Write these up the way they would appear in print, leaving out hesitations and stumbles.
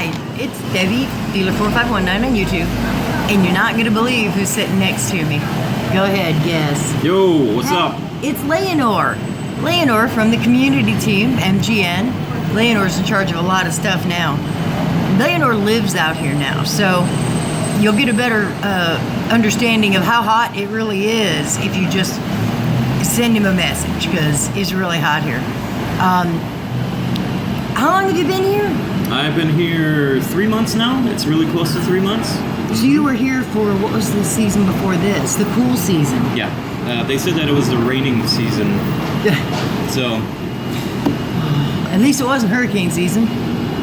Hi, it's Debbie, Dealer4519 on YouTube, and you're not going to believe who's sitting next to me. Go ahead, guess. Yo, what's up? It's Layanor. Layanor from the community team, MGN. Layanor's in charge of a lot of stuff now. Layanor lives out here now, so you'll get a better understanding of how hot it really is if you just send him a message, because it's really hot here. How long have you been here? I've been here 3 months now. It's really close to 3 months. So you were here for, what was the season before this? The cool season. Yeah. They said that it was the raining season. So. At least it wasn't hurricane season.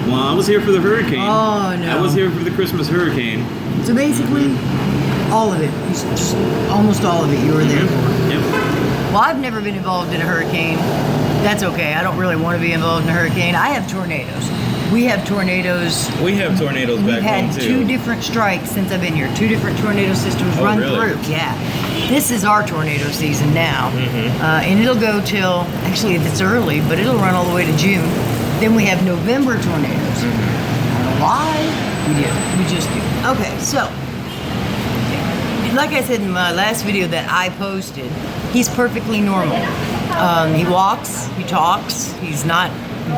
Well, I was here for the hurricane. Oh, no. I was here for the Christmas hurricane. So basically, all of it. Just almost all of it you were there for. Yep. Well, I've never been involved in a hurricane. That's okay. I don't really want to be involved in a hurricane. I have tornadoes. We have tornadoes. We have tornadoes back home, too. We've had 2 different strikes since I've been here. 2 different tornado systems run really? through. Yeah. This is our tornado season now. And it'll go till, actually, if it's early, but it'll run all the way to June. Then we have November tornadoes. I don't know why. We do. We just do. Okay, so, like I said in my last video that I posted, he's perfectly normal. He walks, he talks, he's not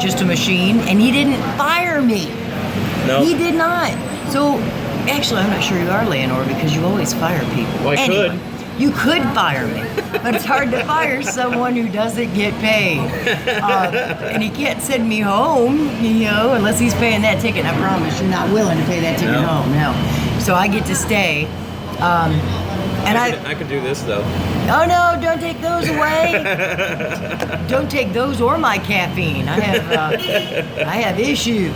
just a machine, and he didn't fire me. No. He did not. So, actually, I'm not sure you are, Layanor, because you always fire people. Well, I could. You could fire me, but it's hard to fire someone who doesn't get paid. And he can't send me home, you know, unless he's paying that ticket. I promise you're not willing to pay that ticket home, no. So I get to stay. And I could do this, though. Oh no, don't take those away. Don't take those or my caffeine. I have issues.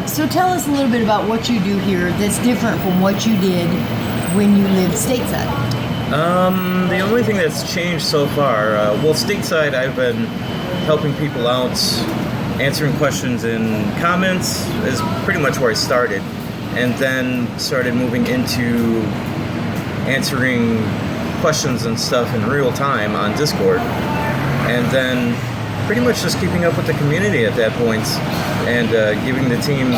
So tell us a little bit about what you do here that's different from what you did when you lived stateside. The only thing that's changed so far, well, stateside I've been helping people out, answering questions in comments is pretty much where I started, and then started moving into answering questions and stuff in real time on Discord, and then pretty much just keeping up with the community at that point, and giving the team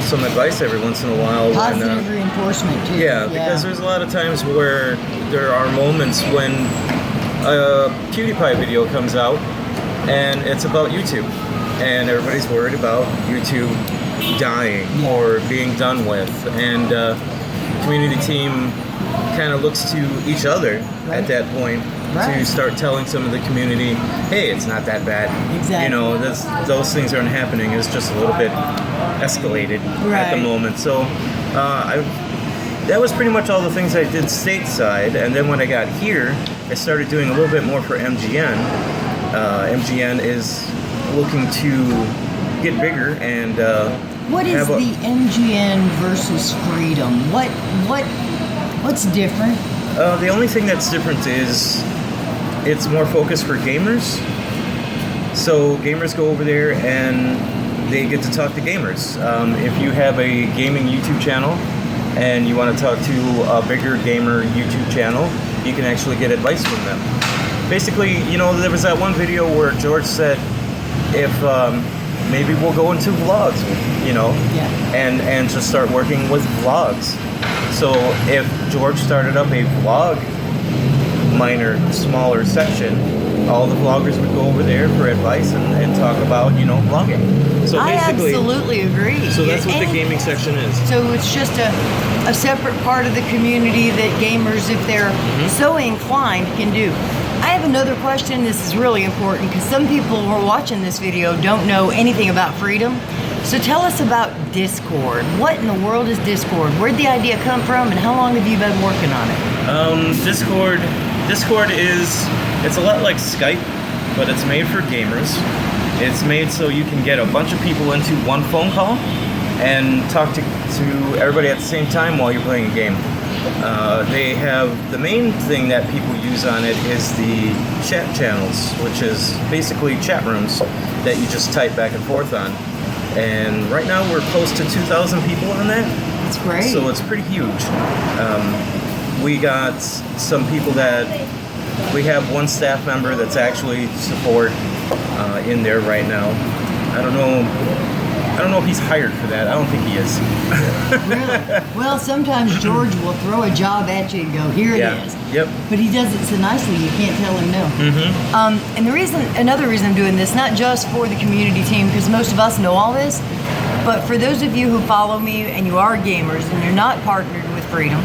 some advice every once in a while. Positive reinforcement too. Yeah, because there's a lot of times where there are moments when a PewDiePie video comes out and it's about YouTube, and everybody's worried about YouTube dying or being done with, and community team kind of looks to each other at that point to start telling some of the community, hey, it's not that bad. Exactly. You know, those things aren't happening. It's just a little bit escalated at the moment. So that was pretty much all the things I did stateside. And then when I got here, I started doing a little bit more for MGN. MGN is looking to get bigger and what is the MGN versus Freedom? What's different? The only thing that's different is it's more focused for gamers. So gamers go over there and they get to talk to gamers. If you have a gaming YouTube channel and you want to talk to a bigger gamer YouTube channel, you can actually get advice from them. Basically, you know, there was that one video where George said, if maybe we'll go into vlogs, you know, and just start working with vlogs. So if George started up a vlog, smaller section, all the vloggers would go over there for advice and talk about, you know, vlogging. So I basically, absolutely agree. So that's what the gaming section is. So it's just a separate part of the community that gamers, if they're so inclined, can do. I have another question. This is really important because some people who are watching this video don't know anything about Freedom. So tell us about Discord. What in the world is Discord? Where'd the idea come from, and how long have you been working on it? Discord it's a lot like Skype, but it's made for gamers. It's made so you can get a bunch of people into one phone call and talk to everybody at the same time while you're playing a game. They have, the main thing that people use on it is the chat channels, which is basically chat rooms that you just type back and forth on. And right now we're close to 2,000 people on that. That's great. So it's pretty huge. We got some people that, we have one staff member that's actually support in there right now. I don't know I don't know if he's hired for that. I don't think he is. Really? Well, sometimes George will throw a job at you and go, "Here it is." Yep. But he does it so nicely, you can't tell him no. Mm-hmm. And another reason I'm doing this, not just for the community team, because most of us know all this, but for those of you who follow me and you are gamers and you're not partnered with Freedom,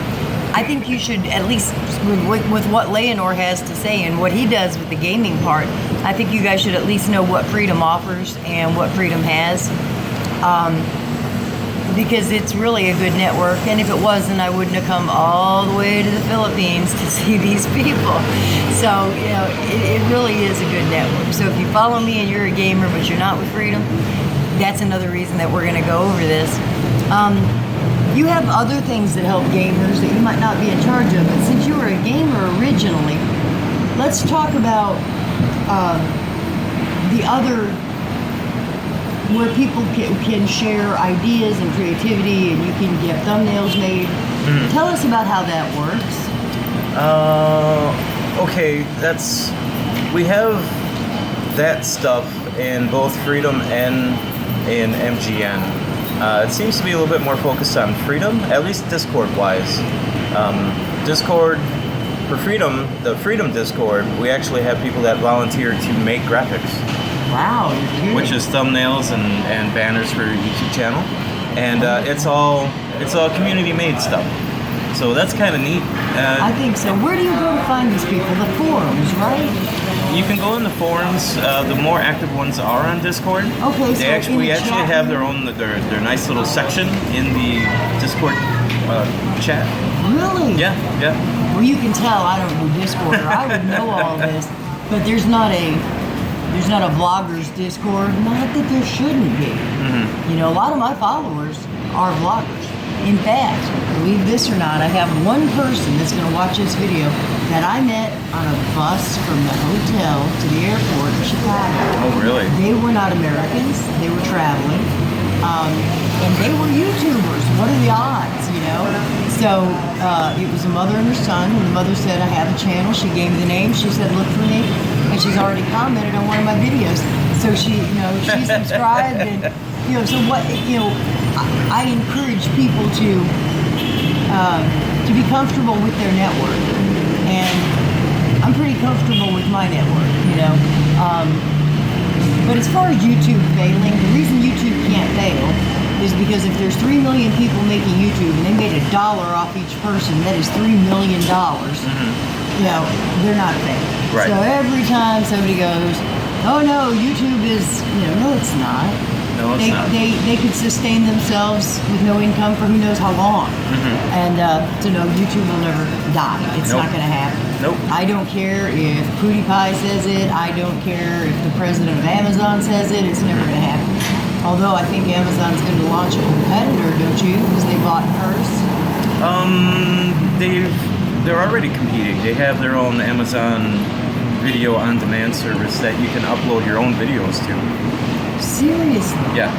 I think you should at least, with what Layanor has to say and what he does with the gaming part, I think you guys should at least know what Freedom offers and what Freedom has. Because it's really a good network, and if it wasn't, I wouldn't have come all the way to the Philippines to see these people. So, you know, it really is a good network. So if you follow me and you're a gamer but you're not with Freedom, that's another reason that we're going to go over this. You have other things that help gamers that you might not be in charge of, but since you were a gamer originally, let's talk about the other, where people can share ideas and creativity, and you can get thumbnails made. Tell us about how that works. Okay, we have that stuff in both Freedom and in MGN. It seems to be a little bit more focused on Freedom, at least Discord-wise. Discord, for Freedom, the Freedom Discord, we actually have people that volunteer to make graphics. Wow, you're kidding. Which is thumbnails and banners for your YouTube channel, and it's all community-made stuff. So that's kind of neat. I think so. Where do you go to find these people? The forums, right? You can go in the forums. The more active ones are on Discord. Okay, so we actually have their nice little section in the Discord chat. Really? Yeah. Well, you can tell I don't do Discord, or I would know all of this, but there's not a vloggers Discord. Not that there shouldn't be. Mm-hmm. You know, a lot of my followers are vloggers. In fact, believe this or not, I have one person that's going to watch this video that I met on a bus from the hotel to the airport in Chicago. Oh, really? They were not Americans. They were traveling. And they were YouTubers. What are the odds, you know? So it was a mother and her son. And the mother said, I have a channel. She gave me the name. She said, look for me. And she's already commented on one of my videos. So she subscribed. And, so what, I encourage people to be comfortable with their network. And I'm pretty comfortable with my network, But as far as YouTube failing, the reason YouTube can't fail is because if there's 3 million people making YouTube and they made $1 off each person, that is $3 million. They're not failing. Right. So every time somebody goes, oh no, YouTube is, no, it's not. No, it's not. They could sustain themselves with no income for who knows how long. And no, YouTube will never die. It's not going to happen. Nope. I don't care if PewDiePie says it. I don't care if the president of Amazon says it. It's never going to happen. Although I think Amazon's going to launch a competitor, don't you? Because they bought hers. They're already competing. They have their own Amazon video on demand service that you can upload your own videos to. Seriously? Yeah.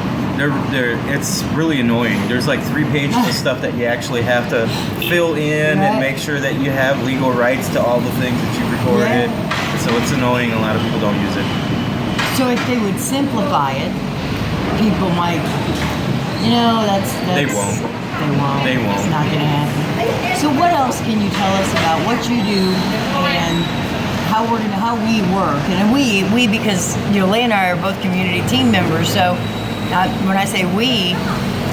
It's really annoying. There's like 3 pages of stuff that you actually have to fill in and make sure that you have legal rights to all the things that you recorded. Yeah. So it's annoying. A lot of people don't use it. So if they would simplify it, people might, that's They won't. They won't. It's not going to happen. So what else can you tell us about what you do and how we work? And we because Leigh and I are both community team members. So when I say we,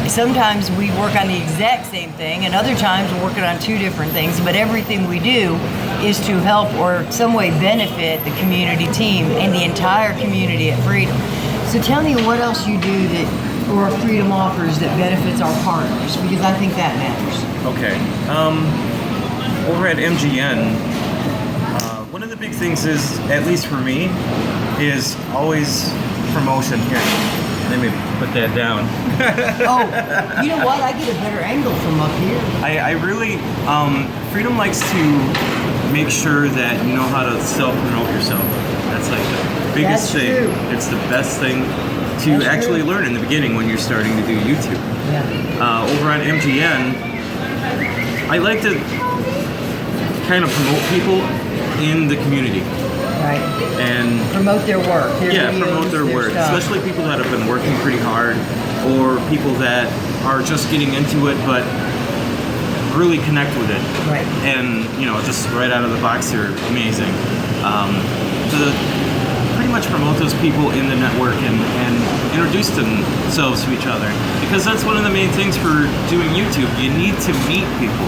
sometimes we work on the exact same thing, and other times we're working on 2 different things. But everything we do is to help or some way benefit the community team and the entire community at Freedom. So tell me what else you do or Freedom offers that benefits our partners, because I think that matters. Okay. Over at MGN, one of the big things is, at least for me, is always promotion. Here, let me put that down. Oh, you know what? I get a better angle from up here. I really, Freedom likes to make sure that you know how to self-promote yourself. That's like the biggest thing. True. It's the best thing to actually learn in the beginning when you're starting to do YouTube. Yeah. Over on MGN, I like to kind of promote people in the community. Right. And Promote their work. Their videos, promote their work, stuff. especially people that have been working pretty hard, or people that are just getting into it but really connect with it. Right. And just right out of the box, they're amazing. To pretty much promote those people in the network and introduce themselves to each other, because that's one of the main things for doing YouTube. You need to meet people.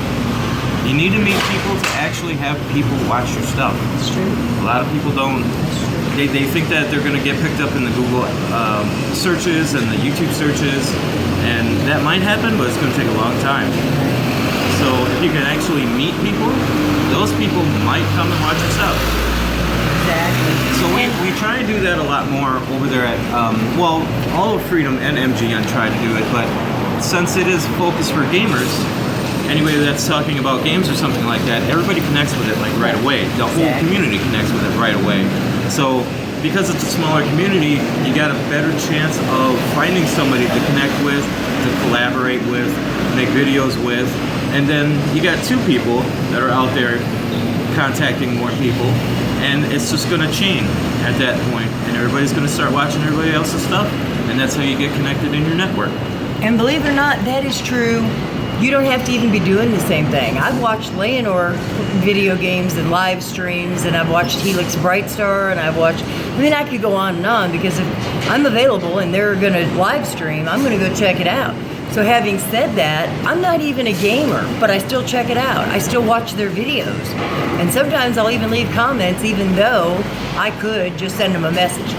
You need to meet people to actually have people watch your stuff. It's true. A lot of people don't. They think that they're going to get picked up in the Google searches and the YouTube searches, and that might happen, but it's going to take a long time. So if you can actually meet people, those people might come and watch your stuff. Exactly. So we try to do that a lot more over there at, all of Freedom and MGN try to do it, but since it is focused for gamers, anybody that's talking about games or something like that, everybody connects with it like right away. The whole community connects with it right away. So because it's a smaller community, you got a better chance of finding somebody to connect with, to collaborate with, make videos with, and then you got two people that are out there contacting more people, and it's just going to chain at that point, and everybody's going to start watching everybody else's stuff, and that's how you get connected in your network. And believe it or not, that is true. You don't have to even be doing the same thing. I've watched Layanor video games and live streams, and I've watched Helix Brightstar, and I could go on, because if I'm available and they're going to live stream, I'm going to go check it out. So having said that, I'm not even a gamer, but I still check it out. I still watch their videos. And sometimes I'll even leave comments, even though I could just send them a message.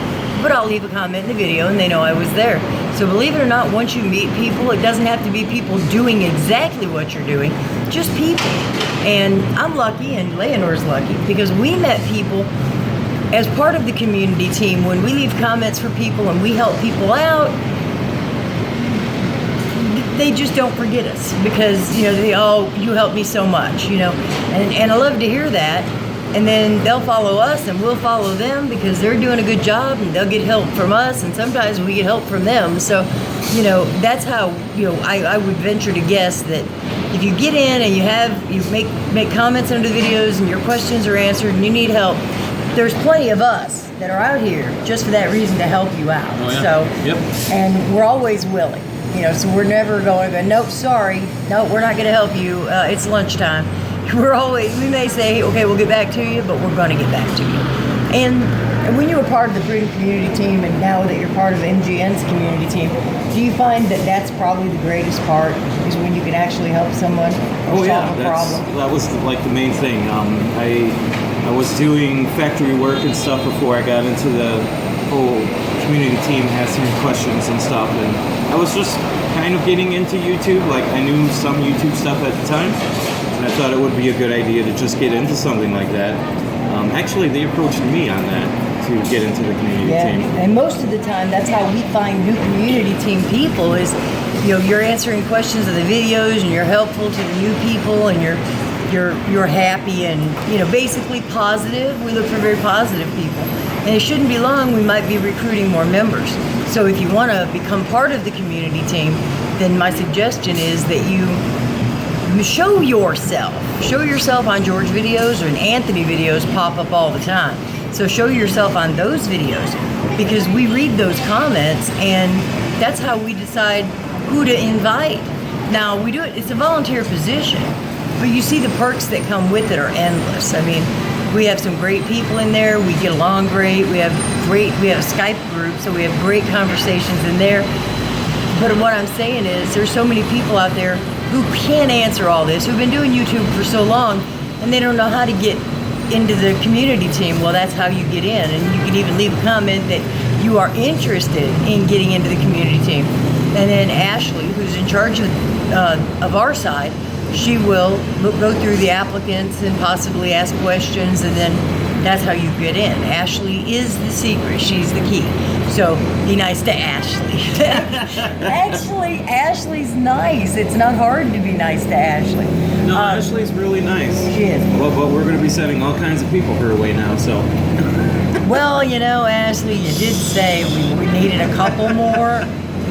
But I'll leave a comment in the video and they know I was there. So believe it or not, once you meet people, it doesn't have to be people doing exactly what you're doing, just people. And I'm lucky, and Layanor's lucky, because we met people as part of the community team. When we leave comments for people and we help people out, they just don't forget us, because you helped me so much, and I love to hear that. And then they'll follow us and we'll follow them, because they're doing a good job, and they'll get help from us, and sometimes we get help from them. So that's how I would venture to guess that if you get in and you make comments under the videos and your questions are answered and you need help, there's plenty of us that are out here just for that reason, to help you out. Oh, yeah. So yep. And we're always willing. So we're never going to go, nope, sorry, no, we're not going to help you. It's lunchtime. We may say, okay, we'll get back to you, but we're going to get back to you. And when you were part of the Freedom Community Team, and now that you're part of MGN's community team, do you find that that's probably the greatest part, is when you can actually help someone or solve a problem? That was like the main thing. I was doing factory work and stuff before I got into the whole community team, answering questions and stuff, and I was just kind of getting into YouTube. Like, I knew some YouTube stuff at the time, and I thought it would be a good idea to just get into something like that. Actually, they approached me on that to get into the community team. And most of the time, that's how we find new community team people, is you're answering questions of the videos, and you're helpful to the new people, and you're happy and basically positive. We look for very positive people, and it shouldn't be long. We might be recruiting more members. So if you want to become part of the community team, then my suggestion is that you show yourself. Show yourself on George videos, or Anthony videos pop up all the time. So show yourself on those videos, because we read those comments, and that's how we decide who to invite. Now, we do it, it's a volunteer position, but you see the perks that come with it are endless. I mean, we have some great people in there. We get along great. We have a Skype group, so we have great conversations in there. But what I'm saying is, there's so many people out there who can answer all this, who've been doing YouTube for so long, and they don't know how to get into the community team. Well, that's how you get in, and you can even leave a comment that you are interested in getting into the community team. And then Ashley, who's in charge of our side, she will go through the applicants and possibly ask questions, and then that's how you get in. Ashley is the secret. She's the key. So be nice to Ashley. Actually, Ashley's nice. It's not hard to be nice to Ashley. No, Ashley's really nice. She is. Well, but we're going to be sending all kinds of people her way now, so. Well, Ashley, you did say we needed a couple more.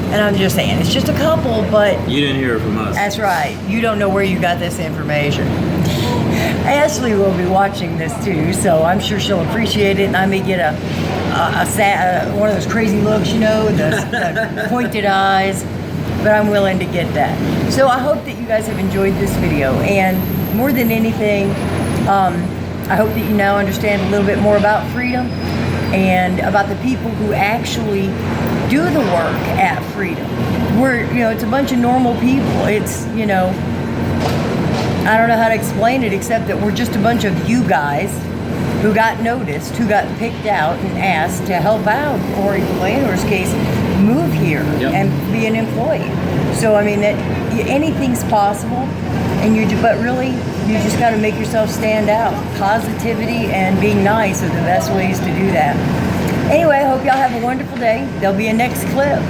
And I'm just saying, it's just a couple, but... You didn't hear it from us. That's right. You don't know where you got this information. Ashley will be watching this too, so I'm sure she'll appreciate it, and I may get one of those crazy looks, the pointed eyes, but I'm willing to get that. So I hope that you guys have enjoyed this video, and more than anything, I hope that you now understand a little bit more about freedom and about the people who actually do the work at Freedom. It's a bunch of normal people. It's, I don't know how to explain it except that we're just a bunch of you guys who got noticed, who got picked out and asked to help out, or in Layanor's case, move here and be an employee. So, anything's possible, but really, you just got to make yourself stand out. Positivity and being nice are the best ways to do that. Anyway, I hope y'all have a wonderful day. There'll be a next clip.